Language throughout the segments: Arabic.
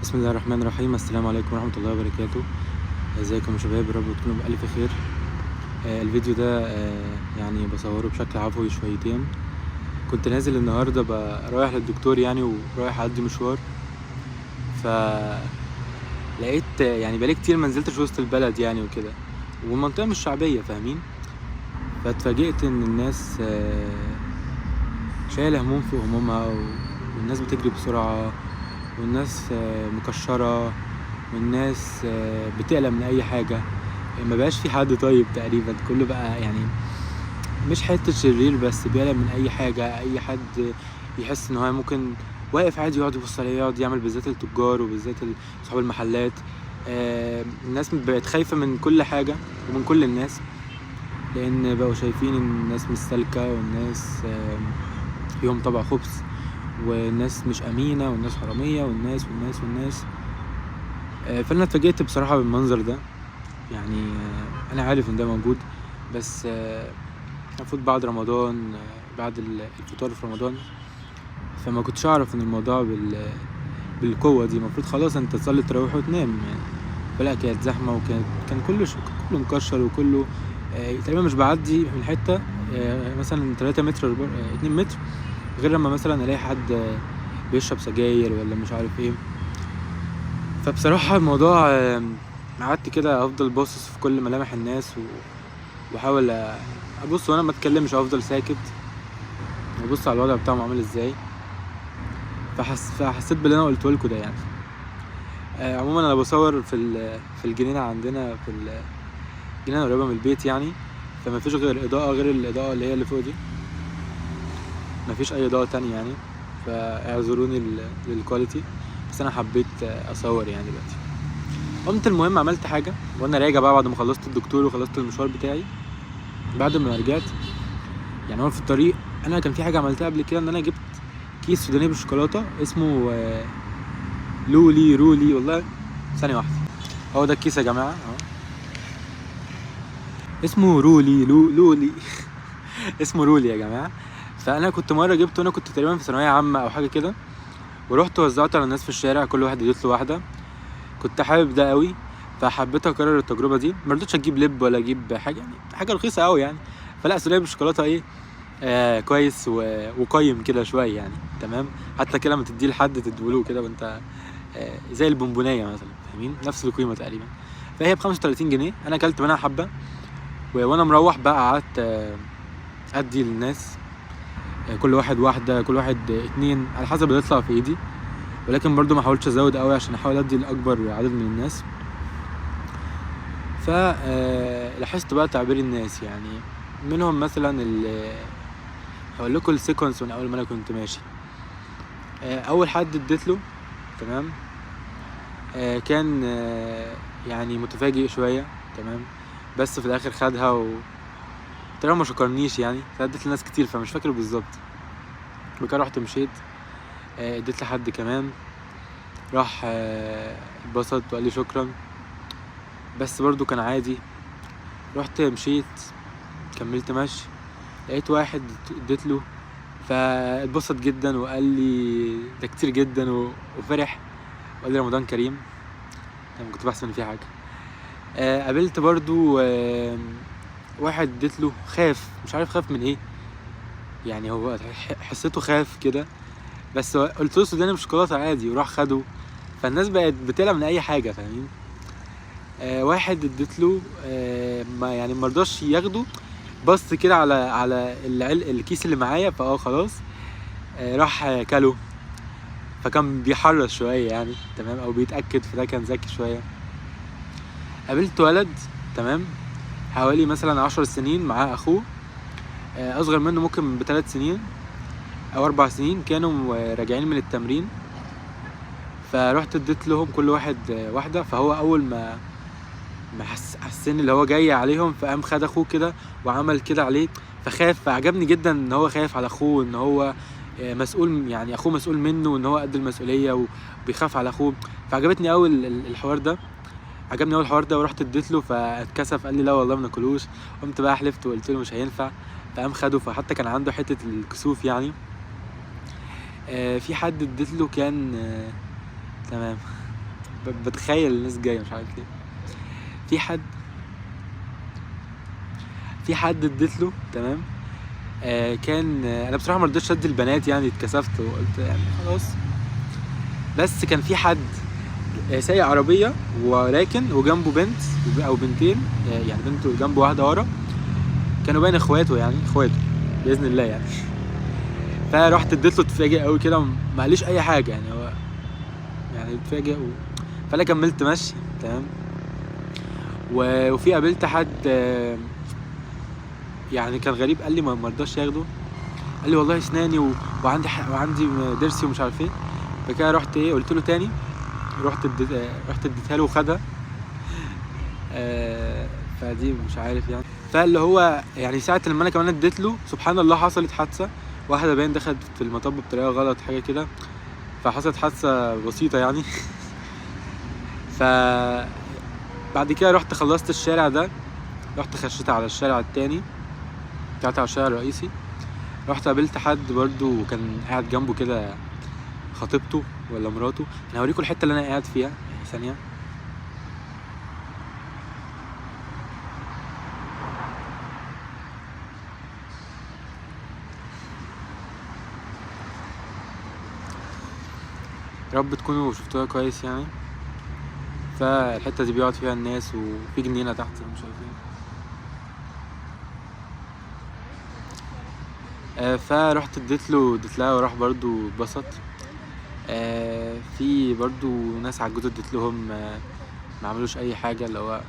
بسم الله الرحمن الرحيم. السلام عليكم ورحمة الله وبركاته. ازيكم يا شباب؟ يا رب تكونوا بألف خير. الفيديو ده يعني بصوره بشكل عفوي شويتين. كنت نازل النهاردة رايح للدكتور يعني، ورايح أقضي مشوار، فلقيت يعني بقالي كتير منزلتش وسط البلد يعني وكده، والمنطقة مش شعبية، فاهمين؟ فاتفاجئت إن الناس شايلة هموم فوق همومها، والناس بتجري بسرعة، والناس مكشرة، والناس بتقلق من اي حاجة. ما بقاش في حد طيب تقريبا، كله بقى يعني مش حتة شرير، بس بيقلق من اي حاجة. اي حد يحس ان هو ممكن واقف عادي يقعد يبص عليه، يقعد يعمل، بالذات التجار وبالذات صحاب المحلات. الناس بقت خايفة من كل حاجة ومن كل الناس، لان بقوا شايفين ان الناس مش سالكة، والناس فيهم طبع خبث، والناس مش امينة، والناس حرامية، والناس. فانا اتفاجئت بصراحة بالمنظر ده. يعني انا عارف ان ده موجود، بس المفروض بعد رمضان، بعد الفطار في رمضان، فما كنتش اعرف ان الموضوع بالقوة دي. المفروض خلاص انت تصلي التراويح وتنام يعني. فلا، كانت زحمة، كان كله مكشر، وكله تقريبا مش بعدي من حتة مثلا 3 متر 2 متر، غير لما مثلا الاقي حد بيشرب سجاير ولا مش عارف ايه. فبصراحة الموضوع قعدت كده افضل باصص في كل ملامح الناس، واحاول ابص وانا ما اتكلمش، افضل ساكت وابص على الوضع بتاعهم عامل ازاي. فحسيت باللي انا قلته لكم ده يعني. عموما انا بصور في الجنينه عندنا، في الجنينه قريبه من البيت يعني، فما فيش غير اضاءه، غير الاضاءه اللي هي اللي فوق دي، ما فيش اي اضاءه تانية يعني. فاعذروني للكواليتي، بس انا حبيت اصور يعني دلوقتي. قمت المهم عملت حاجه وانا راجع بقى بعد ما خلصت الدكتور وخلصت المشوار بتاعي. بعد ما رجعت يعني، وانا في الطريق، انا كان في حاجه عملتها قبل كده، ان انا جبت كيس سوداني بالشوكولاته اسمه لولي رولي، والله ثانيه واحده، هو ده الكيس يا جماعه اهو، اسمه رولي لولي اسمه رولي يا جماعه. فانا كنت مره جبته، انا كنت تقريبا في ثانويه عامه او حاجه كده، ورحت وزعته على الناس في الشارع، كل واحد اديت له واحده. كنت حابب ده قوي، فحبيت اكرر التجربه دي. ما رضيتش اجيب لب ولا اجيب حاجه يعني، حاجه رخيصه قوي يعني. فلا، سوداني بالشوكولاته ايه، كويس وقيم كده شويه يعني، تمام. حتى كده لما تديه لحد تديله كده، وانت زي البونبونيه مثلا، فاهمين؟ نفس القيمه تقريبا. فهي ب35 جنيه. انا اكلت منها حبه، وانا مروح بقى قعدت ادي للناس، كل واحد واحده، كل واحد 2 على حسب اللي يطلع في ايدي. ولكن برضو ما حاولتش ازود قوي عشان احاول ادي لاكبر عدد من الناس. لاحظت بقى تعبير الناس يعني، منهم مثلا اللي هقول لكم السيكونس من اول ما انا كنت ماشي. اول حد اديت له، تمام، كان يعني متفاجئ شويه، تمام، بس في الاخر خدها تقريبا ما شكرنيش يعني. فاديت لناس كتير، فمش فاكر بالظبط. وكده رحت مشيت، اديت لحد كمان، راح اتبسط وقال لي شكرا، بس برضو كان عادي. رحت مشيت، كملت مشي، لقيت واحد اديت له، فاتبسط جدا وقال لي ده كتير جدا، وفرح، وقال لي رمضان كريم. انا كنت بحسب ان في حاجه. قابلت برضو واحد اديت له، خاف، مش عارف خاف من ايه يعني، هو حسيته خاف كده، بس قلت له سوداني بالشوكولاته عادي، وراح خده. فالناس بقت بتقلق من اي حاجه، فاهمين؟ واحد اديت له ما يعني مرضاش ياخده، بص كده على الكيس اللي معايا، خلاص راح كله. فكان بيحرص شويه يعني، تمام، او بيتاكد، فده كان ذكي شويه. قابلت ولد، تمام، حوالي مثلا 10 سنين، معاه اخوه اصغر منه ممكن ب3 سنين او 4 سنين، كانوا راجعين من التمرين. فرحت اديت لهم كل واحد واحده. فهو اول ما حسين اللي هو جاي عليهم، فقام خد اخوه كده وعمل كده عليه، فخاف. فعجبني جدا ان هو خايف على اخوه، ان هو مسؤول يعني، اخوه مسؤول منه، وان هو قد المسؤوليه وبيخاف على اخوه. فعجبتني قوي الحوار ده، عجبني اول الحوار ده. ورحت اديت له، فاتكسف، قال لي لا والله ما ناكلوش. قمت بقى حلفت وقلت له مش هينفع، فقام خده. فحتى كان عنده حته الكسوف يعني. في حد اديت له، كان تمام. بتخيل الناس جايه مش عارف ليه. في حد اديت له، تمام. كان انا بصراحه ما رضيتش ادي البنات، يعني اتكسفت وقلت يعني خلاص. بس كان في حد سايق عربيه ولكن وجنبه بنت او بنتين، يعني بنت وجنبه واحده ورا، كانوا باين اخواته، يعني اخواته باذن الله يعني. فرحت اديت له، اتفاجئ قوي كده، ما قاليش اي حاجه، يعني هو يعني اتفاجئ فانا كملت مشي، تمام. وفي قابلت حد يعني كان غريب، قال لي ما رضاش ياخده، قال لي والله اسناني وعندي ضرسي ومش عارف ايه. فكده رحت قلت له تاني، رحت اديتها له وخدها. فدي مش عارف يعني. فاللي هو يعني ساعه لما انا كمان اديت له، سبحان الله حصلت حادثه، واحده باين دخلت في المطب بطريقه غلط حاجه كده، فحصلت حادثه بسيطه يعني. ف بعد كده رحت خلصت الشارع ده، رحت خشيت على الشارع التاني، طلعت على الشارع الرئيسي، رحت قابلت حد برضو كان قاعد جنبه كده خطيبته ولا مراته. انا هوريكم الحته اللي انا قاعد فيها يعني ثانيه. يا رب تكونوا شفتوها كويس يعني. فالحته دي بيقعد فيها الناس، وفي جنينه تحت مش عارف ايه. فرحت اديت لها وراح برضو اتبسط. في برضو ناس عجوزة اديت لهم، ما عملوش اي حاجه، اللي هو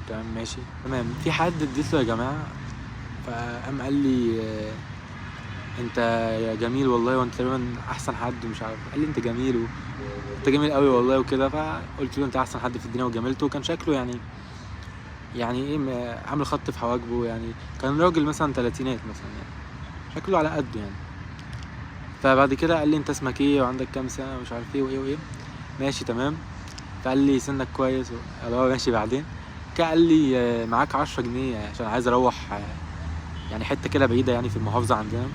تمام ماشي تمام. في حد اديت له يا جماعه، فقام قال لي انت يا جميل والله، وانت تقريبا احسن حد ومش عارف. قال لي انت جميل انت جميل قوي والله وكده. فقلت له انت احسن حد في الدنيا وجميلته. وكان شكله يعني ايه، عامل خط في حواجبه، يعني كان راجل مثلا تلاتينات مثلا، يعني شكله على قده يعني. فبعد كده قال لي انت اسمك ايه وعندك كام سنه ومش عارف ايه وايه. ماشي تمام. فقال لي سنك كويس الله ماشي. بعدين قال لي معاك 10 جنيه عشان عايز اروح يعني حته كده بعيده يعني في المحافظه عندنا.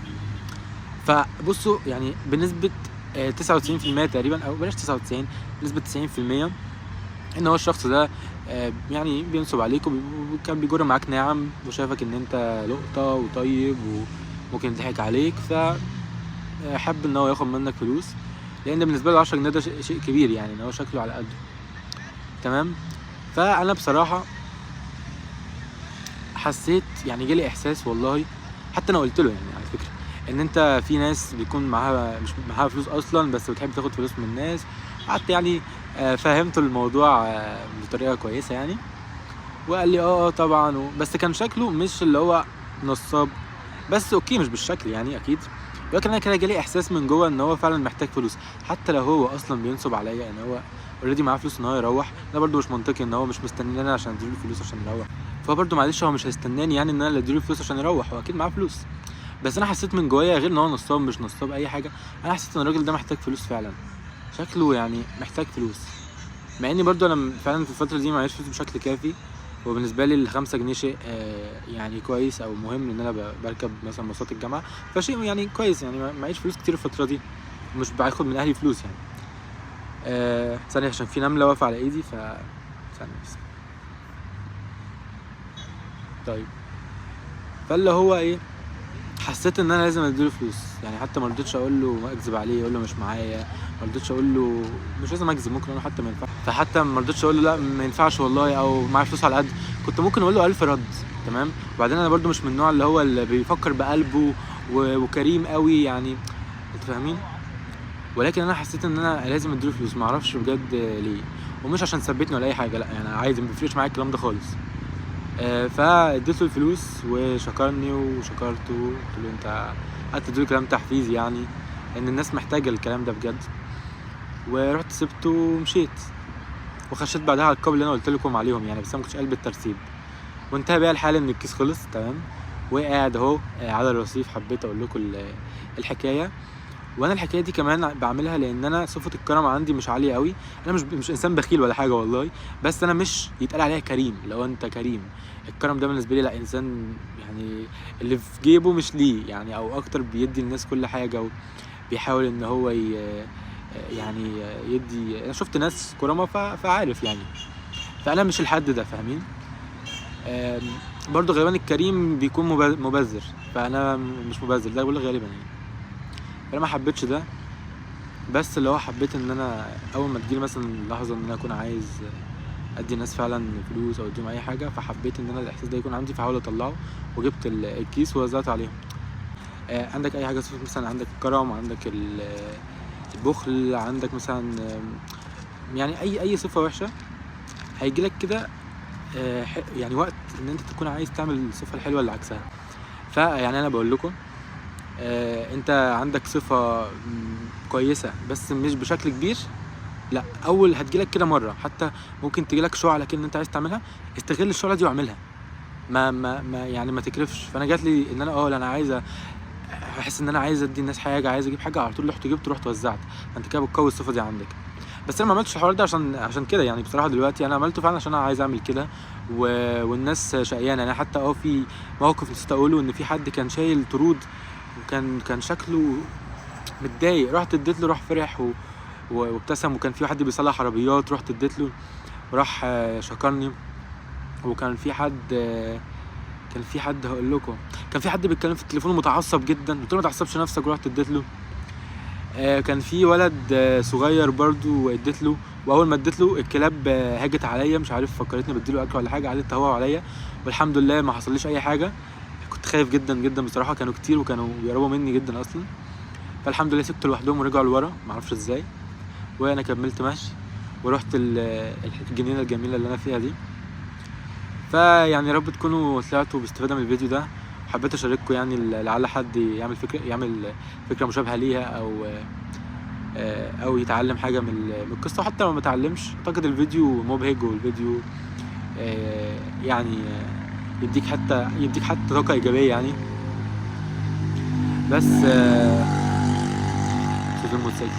فبصوا يعني بنسبه 99% تقريبا، او بلاش 99، بنسبه 90% ان هو الشخص ده يعني بينصب عليك وكان بيجر معاك ناعم، وشايفك ان انت لقطه وطيب وممكن يضحك عليك، فحب ان هو ياخد منك فلوس، لان بالنسبه له 10 جنيه ده شيء كبير، يعني ان هو شكله على قده، تمام. فانا بصراحه حسيت يعني جالي احساس والله، حتى انا قلت له يعني على فكره ان انت في ناس بيكون معاها مش معاها فلوس اصلا، بس بتحب تاخد فلوس من الناس. قعدت يعني فهمت الموضوع بطريقه كويسه يعني. وقال لي طبعا بس كان شكله مش اللي هو نصاب، بس اوكي مش بالشكل يعني اكيد، ولكن انا كده جالي احساس من جوه ان هو فعلا محتاج فلوس، حتى لو هو اصلا بينصب عليا، ان هو اوريدي معاه فلوس ان هو يروح. ده برده مش منطقي ان هو مش مستنيني انا عشان اديله فلوس عشان يروح. فهو برده معلش هو مش هيستناني يعني ان انا اللي اديله فلوس عشان يروح، هو اكيد معاه فلوس. بس انا حسيت من جوايا غير ان هو نصاب مش نصاب اي حاجه، انا حسيت ان الراجل ده محتاج فلوس فعلا، شكله يعني محتاج فلوس. مع اني برضو انا فعلا في الفتره دي معيش فلوس بشكل كافي، وبالنسبه لي ال5 جنيه شيء يعني كويس او مهم، ان انا بركب مثلا مواصلات الجامعه، فشيء يعني كويس، يعني معيش فلوس كتير الفتره دي، مش باخد من اهلي فلوس يعني. ثانيه عشان في نمله واقفه على ايدي، ثانيه بس. طيب فاللي هو ايه، حسيت ان انا لازم اديله فلوس يعني، حتى ما رضيتش اقول له ما اكذب عليه اقول له مش معايا، ما رضيتش اقول له مش لازم اكذب، ممكن اقول له حتى ما ينفعش، فحتى ما رضيتش اقول له لا ما ينفعش والله او معايا فلوس على قد، كنت ممكن اقول له 1000 رد، تمام. وبعدين انا برده مش من النوع اللي هو اللي بيفكر بقلبه وكريم قوي يعني، انتوا فاهمين. ولكن انا حسيت ان انا لازم اديله فلوس، ما اعرفش بجد ليه، ومش عشان ثبتني ولا اي حاجه، لا يعني عادي ما بيفرقش معايا الكلام ده خالص. فاديته الفلوس وشكرني وشكرته، قلت له انت قعدت تديله كلام تحفيزي يعني، ان الناس محتاجه الكلام ده بجد. ورحت سبته ومشيت، وخشيت بعدها على الكوب اللي انا قلت لكم عليهم يعني، بس انا ما كنتش قلب الترتيب. وانتهى بيا الحال ان الكيس خلص، تمام. وقاعد اهو على الرصيف، حبيت اقول لكم الحكايه. وانا الحكايه دي كمان بعملها لان انا صفه الكرم عندي مش عاليه قوي، انا مش انسان بخيل ولا حاجه والله، بس انا مش يتقال عليها كريم، لو انت كريم. الكرم ده بالنسبه لي لا، انسان يعني اللي في جيبه مش ليه يعني، او اكتر بيدي الناس كل حاجه، وبيحاول ان هو يعني يدي. انا شفت ناس كرمة فعارف يعني، فانا مش الحد ده، فاهمين؟ برضو غالبا الكريم بيكون مبذر، فانا مش مبذر، ده بقول غالبا يعني. فانا ما حبيتش ده، بس اللي هو حبيت ان انا اول ما تجيلي مثلا لحظه ان انا اكون عايز ادي الناس فعلا فلوس او اديهم اي حاجه، فحبيت ان انا الاحساس ده يكون عندي، فحاول اطلعه وجبت الكيس ووزعت عليهم. عندك اي حاجه مثلا، عندك الكرم، عندك البخل، عندك مثلا يعني اي صفه وحشه هيجيلك كده يعني وقت ان انت تكون عايز تعمل الصفه الحلوه اللي عكسها. فيعني انا بقول لكم انت عندك صفه كويسه بس مش بشكل كبير، لا، اول هتجيلك كده مره، حتى ممكن تجيلك شعله كده ان انت عايز تعملها، استغل الشعله دي واعملها، ما يعني ما تكرفش. فانا جات لي ان انا لا انا عايز احس ان انا عايز ادي الناس حاجه، عايز اجيب حاجه، على طول رحت وزعت. فانت كده بتقوي الصفه دي عندك. بس انا ما عملتش الحوار ده عشان كده يعني، بصراحه دلوقتي انا عملته فعلا عشان انا عايز اعمل كده والناس شقيانه. انا حتى في موقف نسيت اقوله، ان في حد كان شايل طرود وكان شكله متضايق، رحت اديت له، راح فرح وابتسم. وكان في حد بيصلح عربيات، رحت اديت له وراح شكرني. وكان في حد هقول لكم، كان في حد بيتكلم في التليفون متعصب جدا، قلت له ما تعصبش نفسك، ورحت اديت له. كان في ولد صغير برضو اديت له، واول ما اديت له الكلاب هاجت عليا، مش عارف فكرتني بديله اكل ولا حاجه، قعدت تهوى عليا، والحمد لله ما حصليش اي حاجه. كنت خايف جدا جدا بصراحه، كانوا كتير وكانوا بيقربوا مني جدا اصلا، فالحمد لله سكتوا لوحدهم ورجعوا لورا، ما اعرفش ازاي. وانا كملت ماشي ورحت الجنينه الجميله اللي انا فيها دي. فيعني يا رب تكونوا طلعتوا باستفاده من الفيديو ده. حبيت اشارككم يعني لعل حد يعمل فكره مشابهه ليها، او يتعلم حاجه من القصه، حتى لو ما اتعلمش. اعتقد الفيديو مبهج، والفيديو يعني يديك حتى طاقه ايجابيه يعني. بس في الموتوسيكل.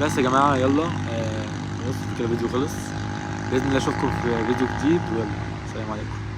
بس يا جماعه يلا خلاص كده الفيديو خلص، باذن الله اشوفكم في فيديو جديد، والسلام عليكم.